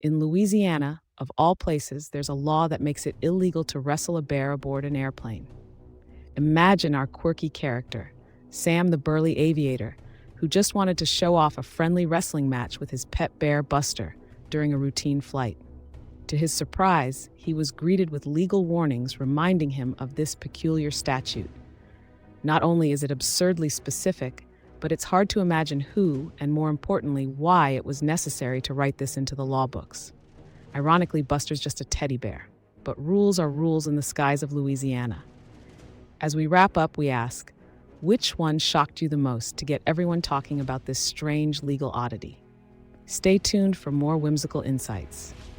In Louisiana, of all places, there's a law that makes it illegal to wrestle a bear aboard an airplane. Imagine our quirky character, Sam the burly aviator, who just wanted to show off a friendly wrestling match with his pet bear Buster during a routine flight. To his surprise, he was greeted with legal warnings reminding him of this peculiar statute. Not only is it absurdly specific, but it's hard to imagine who, and more importantly, why it was necessary to write this into the law books. Ironically, Buster's just a teddy bear, but rules are rules in the skies of Louisiana. As we wrap up, we ask, which one shocked you the most to get everyone talking about this strange legal oddity? Stay tuned for more whimsical insights.